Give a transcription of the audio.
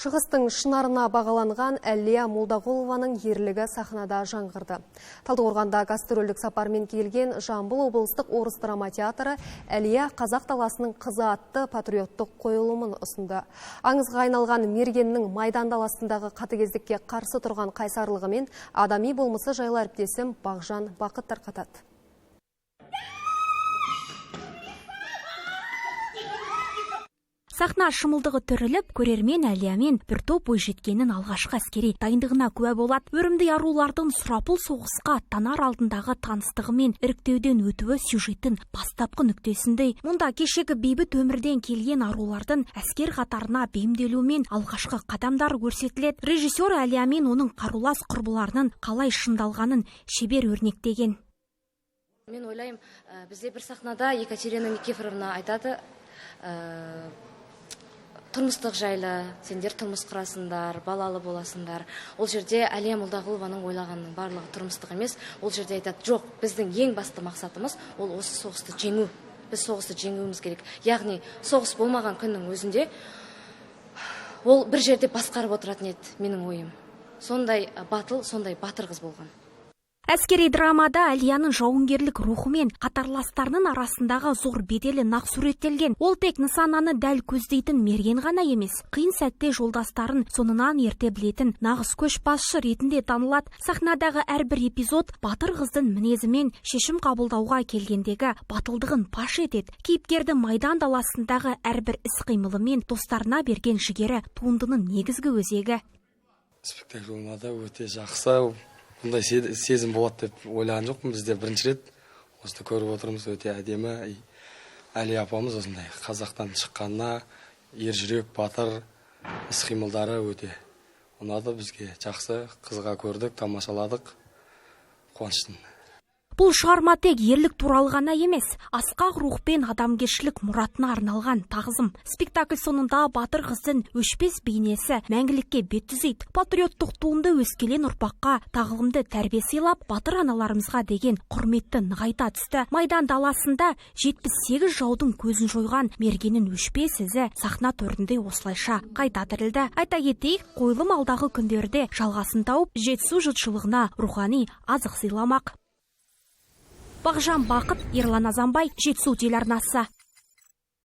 Шығыстың шынарына бағаланған Әлия Молдағұлованың ерлігі сахнада жаңғырды. Талдықорғанда гастрольдік сапармен келген Жамбыл облыстық орыс драма театры Әлия қазақ даласының қызы атты патриоттық қойылымын ұсынды. Аңызға айналған мергеннің майдан даласындағы қатыгездікке қарсы тұрған қайсарлығымен адами болмысы жайлы әріптесім Бағжан Бақыт тарқатады. Сахна шымылдығы түріліп, көрермен Әлиямен бір топ бойжеткеннің алғашқы әскери дайындығына куә болады. Өрімдей арулардың сұрапыл соғысқа аттанар алдындағы таныстығы мен іріктеуден өтуі сюжеттің бастапқы нүктесіндей. Мұнда кешегі бейбіт өмірден келген арулардың әскер қатарына бейімделуімен алғашқы қадамдар көрсетіледі. Режиссер Әлиямен оның қарулас құрбыларының қалай шыңдалғанын шебер өрнектеген. Мен ойлаймын, бізде бір сахнада Екатерина Никифоровна айтады, тұрмыстық жайлы, сендер тұрмыс құрасыңдар, балалы боласыңдар. Ол жерде Әлия Молдағұлованың ойлағанының барлығы тұрмыстық емес. Ол жерде айтады, жоқ, біздің ең басты мақсатымыз ол осы соғысты жеңу. Біз соғысты жеңуіміз керек. Яғни, соғыс болмаған күннің өзінде ол бір жерде басқарып отыратын еді, менің ойым. Сондай батыл, сондай батыр қыз болған. Әскери драмада Әлияның жауынгерлік рухы мен қатарластарының арасындағы зор беделі нақ суреттелген. Ол тек нысананы дәл көздейтін мерген ғана емес, қиын сәтте жолдастарын соңынан ерте білетін нағыз көшбасшы ретінде танылады. Сахнадағы әрбір эпизод батыр қыздың мінезімен шешім қабылдауға келгендегі батылдығын паш етеді. Кейіпкерді майдан даласындағы әрбір іс-қимылы мен достарына берген жігері туындының негізгі өзегі. Спектакльда өте жақсы. Бұндай сезім болады деп ойлаған жоқпын. Бізде бірінші рет осыны көріп отырмыз. Өте әдемі. Әлия апамыз осындай қазақтан шыққанына ержүрек, батыр, іс-қимылдары өте ұнады бізге. Жақсы, қызыға көрдік, тамашаладық. Қуаныштымын. Бұл шығарма тек ерлік туралы ғана емес, асқақ рух пен адамгершілік мұратына арналған тағзым. Спектакль соңында батыр қыздың өшпес бейнесі мәңгілікке бет түзейді. Патриоттық туынды өскелең ұрпаққа тағылымды тәрбие сыйлап, батыр аналарымызға деген құрметті нығайта түсті. Майдан даласында 78 жаудың көзін жойған мергеннің өшпес ізі сахна төрінде осылайша қайта тірілді. Айта кетейік, қойылым алдағы күндерде жалғасын тауып, жетісу жұртшылығына рухани азық сыйламақ. Бағжан Бақыт, Ерлан Азанбай, Жетісу телеарнасы.